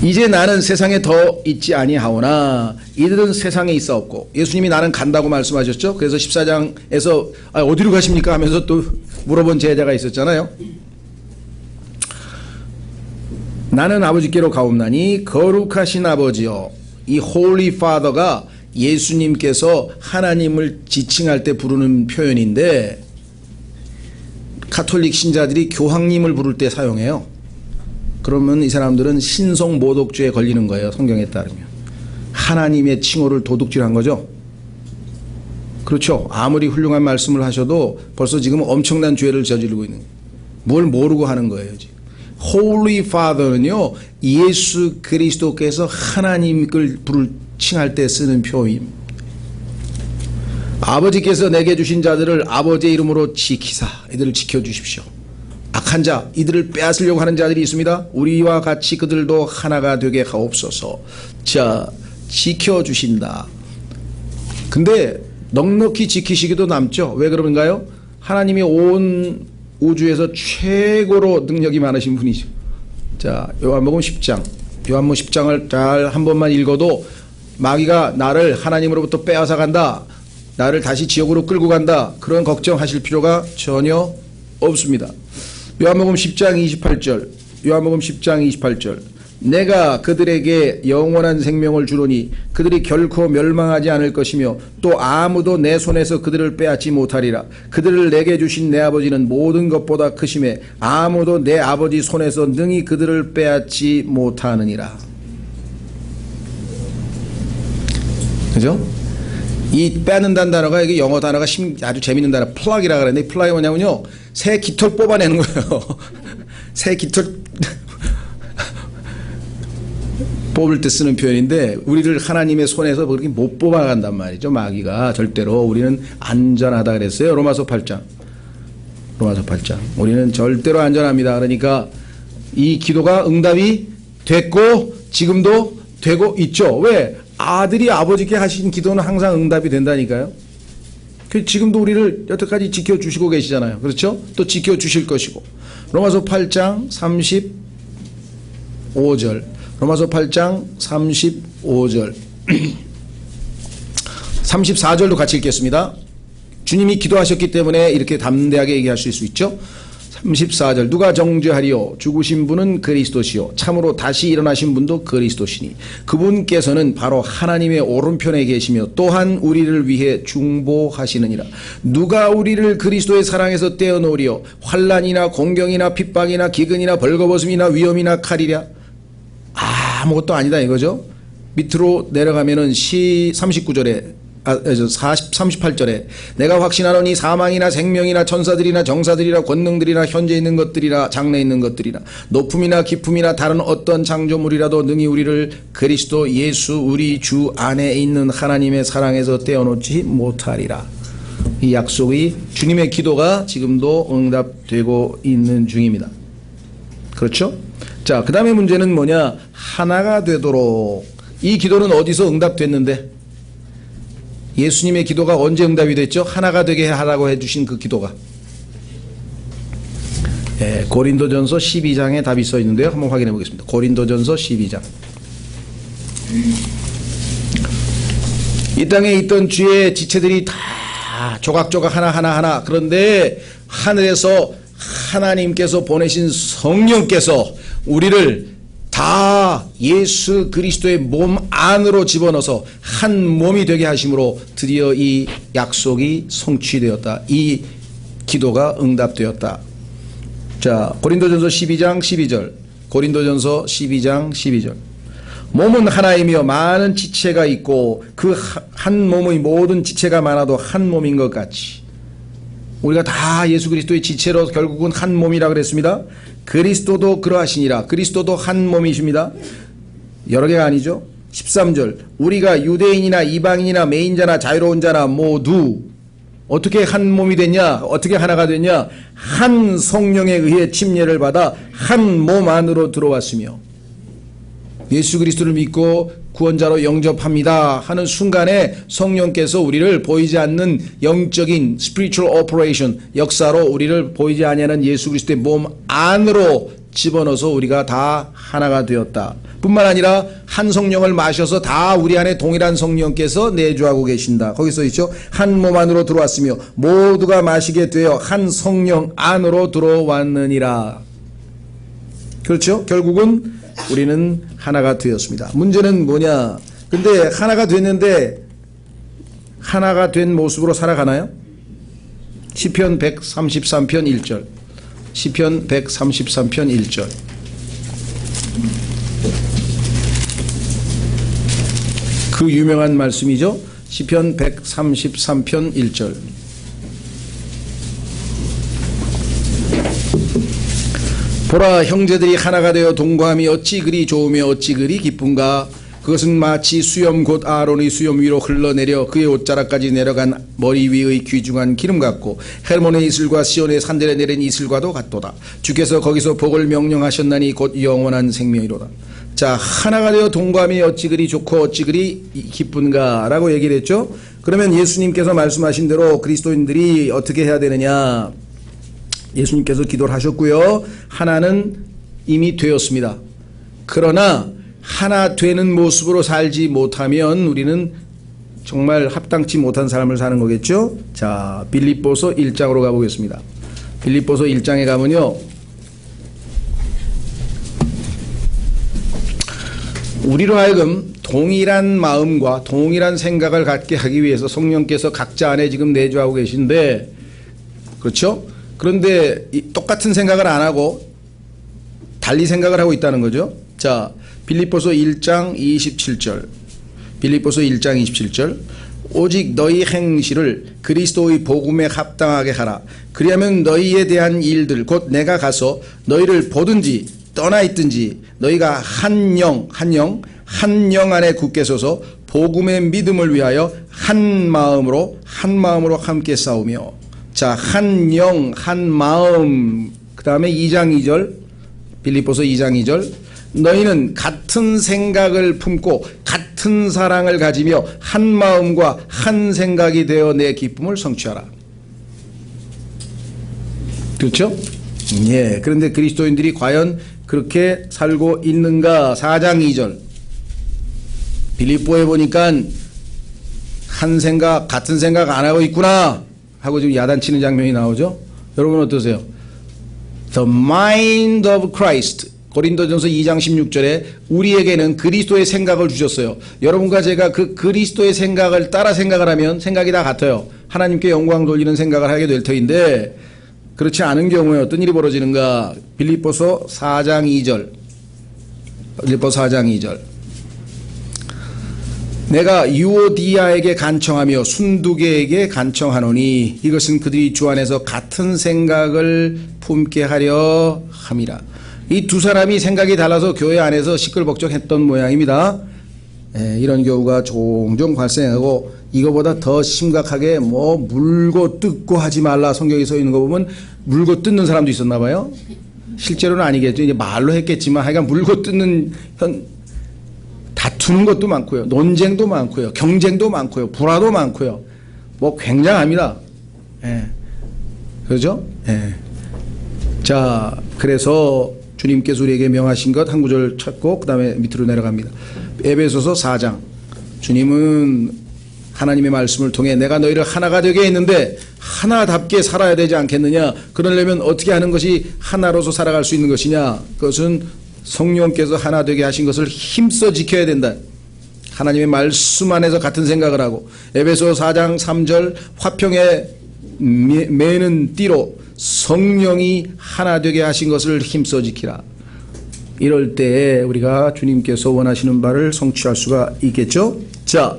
이제 나는 세상에 더 있지 아니하오나 이들은 세상에 있사옵고. 예수님이 나는 간다고 말씀하셨죠. 그래서 14장에서 어디로 가십니까 하면서 또 물어본 제자가 있었잖아요. 나는 아버지께로 가옵나니 거룩하신 아버지여. 이 Holy Father가 예수님께서 하나님을 지칭할 때 부르는 표현인데 카톨릭 신자들이 교황님을 부를 때 사용해요. 그러면 이 사람들은 신성 모독죄에 걸리는 거예요. 성경에 따르면. 하나님의 칭호를 도둑질한 거죠. 그렇죠. 아무리 훌륭한 말씀을 하셔도 벌써 지금 엄청난 죄를 저지르고 있는 거예요. 뭘 모르고 하는 거예요. 지금. Holy Father는요, 예수 그리스도께서 하나님을 칭할 때 쓰는 표현입니다. 아버지께서 내게 주신 자들을 아버지의 이름으로 지키사 이들을 지켜주십시오. 악한 자, 이들을 빼앗으려고 하는 자들이 있습니다. 우리와 같이 그들도 하나가 되게 하옵소서. 자, 지켜주신다. 근데 넉넉히 지키시기도 남죠. 왜 그런가요? 하나님이 온 우주에서 최고로 능력이 많으신 분이죠. 자, 요한복음 10장. 요한복음 10장을 잘 한 번만 읽어도 마귀가 나를 하나님으로부터 빼앗아 간다, 나를 다시 지옥으로 끌고 간다, 그런 걱정하실 필요가 전혀 없습니다. 요한복음 10장 28절. 요한복음 10장 28절. 내가 그들에게 영원한 생명을 주노니 그들이 결코 멸망하지 않을 것이며 또 아무도 내 손에서 그들을 빼앗지 못하리라. 그들을 내게 주신 내 아버지는 모든 것보다 크심에 아무도 내 아버지 손에서 능히 그들을 빼앗지 못하느니라. 그죠? 이 빼앗는다는 단어가, 이게 영어 단어가 아주 재밌는 단어, 플락이라 그랬는데, 플락이 뭐냐면요, 새 깃털 뽑아내는 거예요. 새 깃털 뽑을 때 쓰는 표현인데, 우리를 하나님의 손에서 그렇게 못 뽑아간단 말이죠. 마귀가 절대로. 우리는 안전하다 그랬어요. 로마서 8장. 로마서 8장. 우리는 절대로 안전합니다. 그러니까 이 기도가 응답이 됐고 지금도 되고 있죠. 왜? 아들이 아버지께 하신 기도는 항상 응답이 된다니까요. 지금도 우리를 여태까지 지켜주시고 계시잖아요. 그렇죠? 또 지켜주실 것이고. 로마서 8장 35절. 로마서 8장 35절. 34절도 같이 읽겠습니다. 주님이 기도하셨기 때문에 이렇게 담대하게 얘기하실 수 있죠. 34절. 누가 정죄하리요? 죽으신 분은 그리스도시요 참으로 다시 일어나신 분도 그리스도시니 그분께서는 바로 하나님의 오른편에 계시며 또한 우리를 위해 중보하시느니라. 누가 우리를 그리스도의 사랑에서 떼어놓으리요? 환난이나 공경이나 핍박이나 기근이나 벌거벗음이나 위험이나 칼이랴. 아무것도 아니다 이거죠. 밑으로 내려가면은 39절에 38절에 내가 확신하노니 사망이나 생명이나 천사들이나 정사들이나 권능들이나 현재 있는 것들이나 장래 있는 것들이나 높음이나 깊음이나 다른 어떤 창조물이라도 능히 우리를 그리스도 예수 우리 주 안에 있는 하나님의 사랑에서 떼어놓지 못하리라. 이 약속이, 주님의 기도가 지금도 응답되고 있는 중입니다. 그렇죠? 자, 그 다음에 문제는 뭐냐? 하나가 되도록. 이 기도는 어디서 응답됐는데? 예수님의 기도가 언제 응답이 됐죠? 하나가 되게 하라고 해주신 그 기도가. 고린도전서 12장에 답이 써 있는데요. 한번 확인해 보겠습니다. 고린도전서 12장. 이 땅에 있던 주의 지체들이 다 조각조각 하나하나. 그런데 하늘에서 하나님께서 보내신 성령께서 우리를 다 예수 그리스도의 몸 안으로 집어넣어서 한 몸이 되게 하심으로 드디어 이 약속이 성취되었다. 이 기도가 응답되었다. 자, 고린도전서 12장 12절. 고린도전서 12장 12절. 몸은 하나이며 많은 지체가 있고 그 한 몸의 모든 지체가 많아도 한 몸인 것 같이 우리가 다 예수 그리스도의 지체로 결국은 한 몸이라 그랬습니다. 그리스도도 그러하시니라. 그리스도도 한 몸이십니다. 여러 개가 아니죠. 13절. 우리가 유대인이나 이방인이나 매인자나 자유로운 자나 모두 어떻게 한 몸이 됐냐? 어떻게 하나가 됐냐? 한 성령에 의해 침례를 받아 한 몸 안으로 들어왔으며 예수 그리스도를 믿고 구원자로 영접합니다 하는 순간에 성령께서 우리를 보이지 않는 영적인 spiritual operation, 역사로 우리를 보이지 아니하는 예수 그리스도의 몸 안으로 집어넣어서 우리가 다 하나가 되었다. 뿐만 아니라 한 성령을 마셔서 다 우리 안에 동일한 성령께서 내주하고 계신다. 거기 써 있죠. 한 몸 안으로 들어왔으며 모두가 마시게 되어 한 성령 안으로 들어왔느니라. 그렇죠? 결국은 우리는 하나가 되었습니다. 문제는 뭐냐? 근데 하나가 됐는데 하나가 된 모습으로 살아가나요? 시편 133편 1절. 시편 133편 1절. 그 유명한 말씀이죠. 시편 133편 1절. 보라, 형제들이 하나가 되어 동거함이 어찌 그리 좋으며 어찌 그리 기쁜가. 그것은 마치 수염 곧 아론의 수염 위로 흘러내려 그의 옷자락까지 내려간 머리 위의 귀중한 기름 같고 헤르몬의 이슬과 시온의 산들에 내린 이슬과도 같도다. 주께서 거기서 복을 명령하셨나니 곧 영원한 생명이로다. 자, 하나가 되어 동거함이 어찌 그리 좋고 어찌 그리 기쁜가 라고 얘기를 했죠. 그러면 예수님께서 말씀하신 대로 그리스도인들이 어떻게 해야 되느냐? 예수님께서 기도를 하셨고요. 하나는 이미 되었습니다. 그러나 하나 되는 모습으로 살지 못하면 우리는 정말 합당치 못한 삶을 사는 거겠죠. 자, 빌립보서 1장으로 가보겠습니다. 빌립보서 1장에 가면요, 우리로 하여금 동일한 마음과 동일한 생각을 갖게 하기 위해서 성령께서 각자 안에 지금 내주하고 계신데, 그렇죠? 그런데 똑같은 생각을 안 하고 달리 생각을 하고 있다는 거죠. 자, 빌립보서 1장 27절. 빌립보서 1장 27절. 오직 너희 행실을 그리스도의 복음에 합당하게 하라. 그리하면 너희에 대한 일들 곧 내가 가서 너희를 보든지 떠나 있든지 너희가 한 영 안에 굳게 서서 복음의 믿음을 위하여 한 마음으로 함께 싸우며. 자, 한 영, 한 마음. 그 다음에 2장 2절, 빌립보서 2장 2절. 너희는 같은 생각을 품고 같은 사랑을 가지며 한 마음과 한 생각이 되어 내 기쁨을 성취하라. 그렇죠? 예. 그런데 그리스도인들이 과연 그렇게 살고 있는가? 4장 2절. 빌립보에 보니까 한 생각, 같은 생각 안 하고 있구나 하고 지금 야단치는 장면이 나오죠. 여러분 어떠세요? The mind of Christ. 고린도전서 2장 16절에 우리에게는 그리스도의 생각을 주셨어요. 여러분과 제가 그 그리스도의 생각을 따라 생각을 하면 생각이 다 같아요. 하나님께 영광 돌리는 생각을 하게 될 터인데, 그렇지 않은 경우에 어떤 일이 벌어지는가? 빌립보서 4장 2절. 빌립보서 4장 2절. 내가 유오디아에게 간청하며 순두계에게 간청하노니 이것은 그들이 주 안에서 같은 생각을 품게 하려 함이라. 이 두 사람이 생각이 달라서 교회 안에서 시끌벅적했던 모양입니다. 이런 경우가 종종 발생하고, 이거보다 더 심각하게 뭐 물고 뜯고 하지 말라 성경에 써 있는 거 보면 물고 뜯는 사람도 있었나 봐요. 실제로는 아니겠죠. 이제 말로 했겠지만 하여간 물고 뜯는 다투는 것도 많고요. 논쟁도 많고요. 경쟁도 많고요. 불화도 많고요. 뭐 굉장합니다. 예. 그렇죠? 예. 자, 그래서 주님께서 우리에게 명하신 것 한 구절 찾고 그 다음에 밑으로 내려갑니다. 에베소서 4장. 주님은 하나님의 말씀을 통해 내가 너희를 하나가 되게 했는데 하나답게 살아야 되지 않겠느냐. 그러려면 어떻게 하는 것이 하나로서 살아갈 수 있는 것이냐. 그것은 성령께서 하나 되게 하신 것을 힘써 지켜야 된다. 하나님의 말씀 안에서 같은 생각을 하고, 에베소 4장 3절 화평에 매는 띠로 성령이 하나 되게 하신 것을 힘써 지키라. 이럴 때에 우리가 주님께서 원하시는 바를 성취할 수가 있겠죠. 자,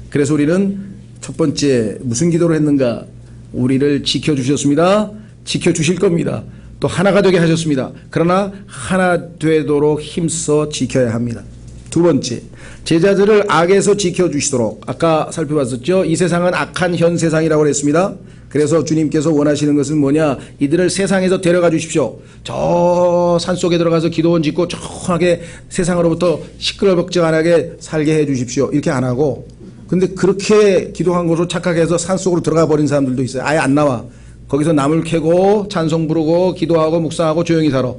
그래서 우리는 첫 번째 무슨 기도를 했는가? 우리를 지켜주셨습니다. 지켜주실 겁니다. 또 하나가 되게 하셨습니다. 그러나 하나 되도록 힘써 지켜야 합니다. 두 번째, 제자들을 악에서 지켜주시도록. 아까 살펴봤었죠. 이 세상은 악한 현 세상이라고 했습니다. 그래서 주님께서 원하시는 것은 뭐냐? 이들을 세상에서 데려가 주십시오. 저 산속에 들어가서 기도원 짓고 조용하게 세상으로부터 시끌벅적하게 살게 해 주십시오. 이렇게 안 하고, 근데 그렇게 기도한 것으로 착각해서 산속으로 들어가 버린 사람들도 있어요. 아예 안 나와. 거기서 나물 캐고 찬송 부르고 기도하고 묵상하고 조용히 살아.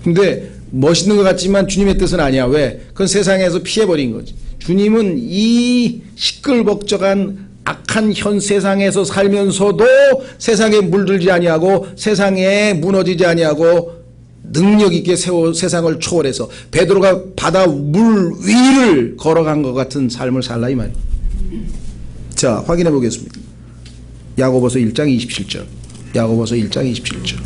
근데 멋있는 것 같지만 주님의 뜻은 아니야. 왜? 그건 세상에서 피해버린 거지. 주님은 이 시끌벅적한 악한 현 세상에서 살면서도 세상에 물들지 아니하고 세상에 무너지지 아니하고 능력 있게 세상을 초월해서 베드로가 바다 물 위를 걸어간 것 같은 삶을 살라 이 말이에요. 자, 확인해 보겠습니다. 야고보서 1장 27절. 야고보서 1장 27절.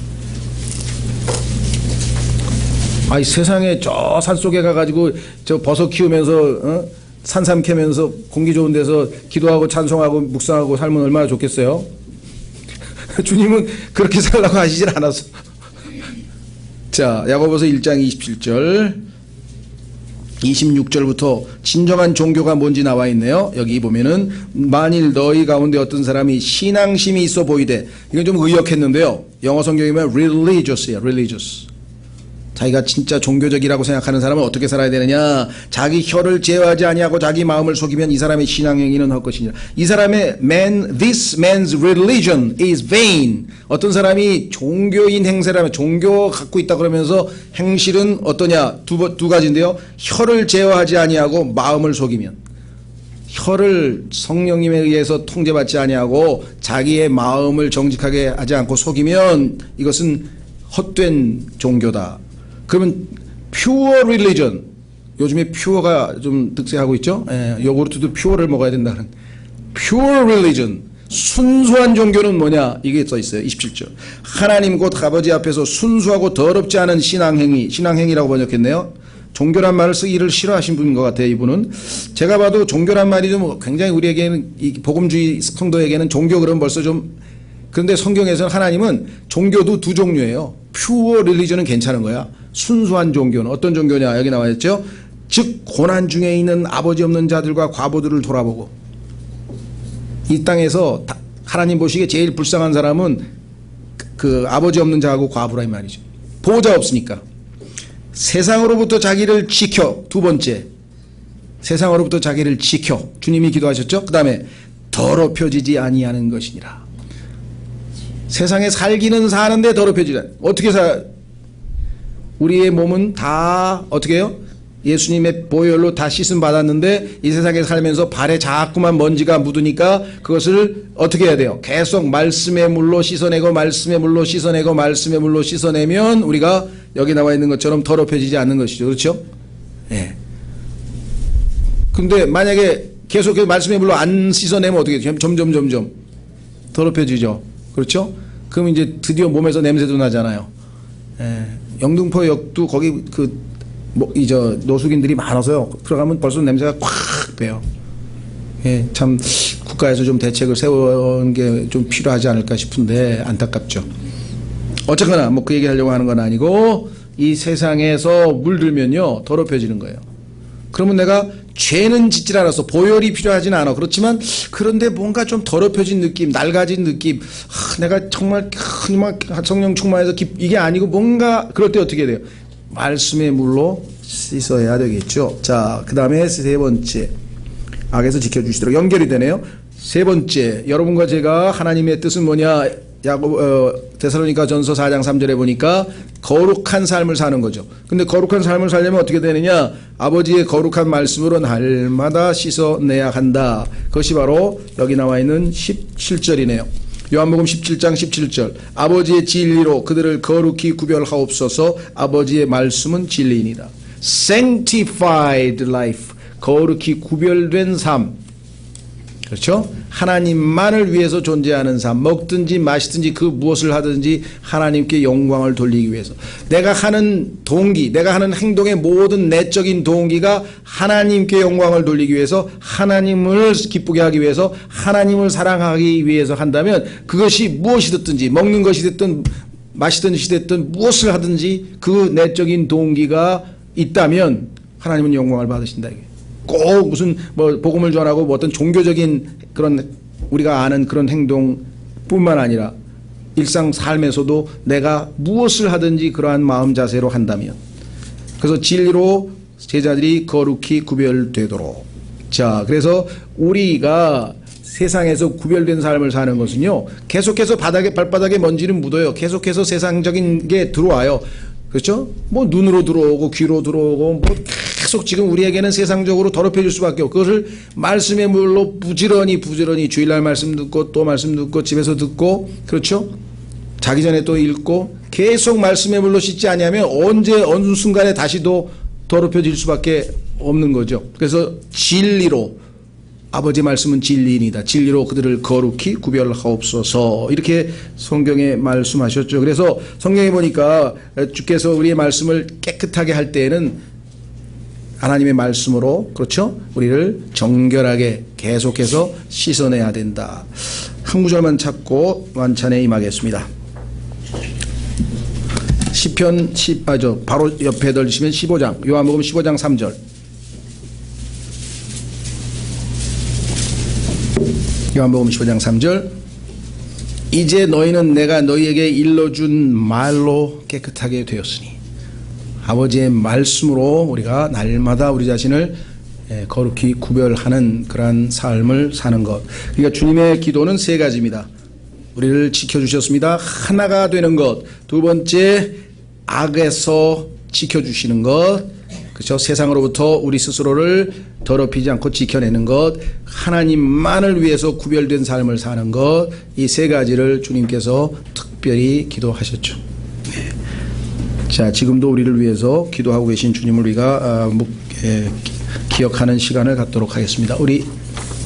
아이 세상에 저 산속에 가가지고 저 버섯 키우면서 산삼 캐면서 공기 좋은 데서 기도하고 찬송하고 묵상하고 살면 얼마나 좋겠어요? 주님은 그렇게 살라고 하시질 않았어. 자, 야고보서 1장 27절 26절부터 진정한 종교가 뭔지 나와 있네요. 여기 보면은 만일 너희 가운데 어떤 사람이 신앙심이 있어 보이되, 이건 좀 의역했는데요. 영어 성경이면 religious예요. religious. 자기가 진짜 종교적이라고 생각하는 사람은 어떻게 살아야 되느냐? 자기 혀를 제어하지 아니하고 자기 마음을 속이면 이 사람의 신앙 행위는 헛것이니라. 이 사람의 this man's religion is vain. 어떤 사람이 종교인 행세를 하면 종교 갖고 있다 그러면서 행실은 어떠냐? 두 가지인데요. 혀를 제어하지 아니하고 마음을 속이면. 혀를 성령님에 의해서 통제받지 아니하고 자기의 마음을 정직하게 하지 않고 속이면 이것은 헛된 종교다. 그러면 pure religion, 요즘에 퓨어가 좀 득세하고 있죠. 요구르트도 퓨어를 먹어야 된다는 pure religion, 순수한 종교는 뭐냐? 이게 써 있어요. 27절. 하나님 곧 아버지 앞에서 순수하고 더럽지 않은 신앙행위, 신앙행위라고 번역했네요. 종교란 말을 쓰기를 싫어하신 분인 것 같아요. 이분은. 제가 봐도 종교란 말이 좀 굉장히 우리에게는, 이 복음주의 성도에게는 종교 그러면 벌써 좀, 그런데 성경에서는 하나님은 종교도 두 종류예요. pure religion은 괜찮은 거야. 순수한 종교는 어떤 종교냐? 여기 나와 있죠. 즉 고난 중에 있는 아버지 없는 자들과 과부들을 돌아보고, 이 땅에서 하나님 보시기에 제일 불쌍한 사람은 그 아버지 없는 자하고 과부라 이 말이죠. 보호자 없으니까. 세상으로부터 자기를 지켜. 두 번째, 세상으로부터 자기를 지켜. 주님이 기도하셨죠. 그 다음에 더럽혀지지 아니하는 것이니라. 세상에 살기는 사는데 더럽혀지지 않아. 어떻게 우리의 몸은 다 어떻게 해요? 예수님의 보혈로 다 씻음 받았는데 이 세상에 살면서 발에 자꾸만 먼지가 묻으니까 그것을 어떻게 해야 돼요? 계속 말씀의 물로 씻어내고 말씀의 물로 씻어내고 말씀의 물로 씻어내면 우리가 여기 나와 있는 것처럼 더럽혀지지 않는 것이죠. 그렇죠? 예. 근데 만약에 계속 말씀의 물로 안 씻어내면 어떻게 돼요? 점점 더럽혀지죠. 그렇죠? 그럼 이제 드디어 몸에서 냄새도 나잖아요. 예. 영등포역도 거기 노숙인들이 많아서요. 들어가면 벌써 냄새가 콱 배요. 예, 참 국가에서 좀 대책을 세우는 게 좀 필요하지 않을까 싶은데 안타깝죠. 어쨌거나 그 얘기 하려고 하는 건 아니고 이 세상에서 물들면요 더럽혀지는 거예요. 그러면 내가 죄는 짓질 않았어. 보혈이 필요하지는 않아. 그렇지만 그런데 뭔가 좀 더럽혀진 느낌, 낡아진 느낌. 내가 정말 성령 충만해서 이게 아니고 뭔가 그럴 때 어떻게 돼요? 말씀의 물로 씻어야 되겠죠. 자, 그 다음에 세 번째, 악에서 지켜주시도록 연결이 되네요. 세 번째, 여러분과 제가 하나님의 뜻은 뭐냐? 데살로니가 전서 4장 3절에 보니까 거룩한 삶을 사는 거죠. 근데 거룩한 삶을 살려면 어떻게 되느냐? 아버지의 거룩한 말씀으로 날마다 씻어내야 한다. 그것이 바로 여기 나와 있는 17절이네요. 요한복음 17장 17절. 아버지의 진리로 그들을 거룩히 구별하옵소서. 아버지의 말씀은 진리이니라. Sanctified life. 거룩히 구별된 삶. 그렇죠? 하나님만을 위해서 존재하는 삶. 먹든지 마시든지 그 무엇을 하든지 하나님께 영광을 돌리기 위해서. 내가 하는 동기, 내가 하는 행동의 모든 내적인 동기가 하나님께 영광을 돌리기 위해서, 하나님을 기쁘게 하기 위해서, 하나님을 사랑하기 위해서 한다면 그것이 무엇이 됐든지, 먹는 것이 됐든 마시든 것이 됐든 무엇을 하든지 그 내적인 동기가 있다면 하나님은 영광을 받으신다. 이게. 꼭 무슨 복음을 전하고 어떤 종교적인 그런 우리가 아는 그런 행동뿐만 아니라 일상 삶에서도 내가 무엇을 하든지 그러한 마음 자세로 한다면, 그래서 진리로 제자들이 거룩히 구별되도록. 자, 그래서 우리가 세상에서 구별된 삶을 사는 것은요, 계속해서 발바닥에 먼지는 묻어요. 계속해서 세상적인 게 들어와요. 그렇죠? 눈으로 들어오고 귀로 들어오고 계속 지금 우리에게는 세상적으로 더럽혀질 수밖에 없고, 그것을 말씀의 물로 부지런히 주일날 말씀 듣고 또 말씀 듣고 집에서 듣고, 그렇죠? 자기 전에 또 읽고 계속 말씀의 물로 씻지 아니하면 언제 어느 순간에 다시 또 더럽혀질 수밖에 없는 거죠. 그래서 진리로, 아버지 말씀은 진리이니다. 진리로 그들을 거룩히 구별하옵소서. 이렇게 성경에 말씀하셨죠. 그래서 성경에 보니까 주께서 우리의 말씀을 깨끗하게 할 때에는 하나님의 말씀으로, 그렇죠? 우리를 정결하게 계속해서 씻어내야 된다. 한 구절만 찾고 완찬에 임하겠습니다. 시편 바로 옆에 들으시면 15장, 요한복음 15장 3절. 요한복음 15장 3절. 이제 너희는 내가 너희에게 일러준 말로 깨끗하게 되었으니. 아버지의 말씀으로 우리가 날마다 우리 자신을 거룩히 구별하는 그러한 삶을 사는 것. 그러니까 주님의 기도는 세 가지입니다. 우리를 지켜주셨습니다. 하나가 되는 것. 두 번째, 악에서 지켜주시는 것. 그렇죠? 세상으로부터 우리 스스로를 더럽히지 않고 지켜내는 것. 하나님만을 위해서 구별된 삶을 사는 것. 이 세 가지를 주님께서 특별히 기도하셨죠. 네. 자, 지금도 우리를 위해서 기도하고 계신 주님을 우리가 기억하는 시간을 갖도록 하겠습니다. 우리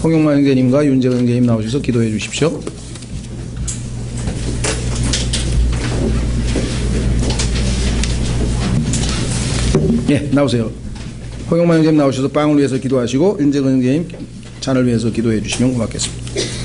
홍용만 형제님과 윤재근 형제님 나오셔서 기도해 주십시오. 예, 나오세요. 홍용만 형제님 나오셔서 빵을 위해서 기도하시고 윤재근 형제님 잔을 위해서 기도해 주시면 고맙겠습니다.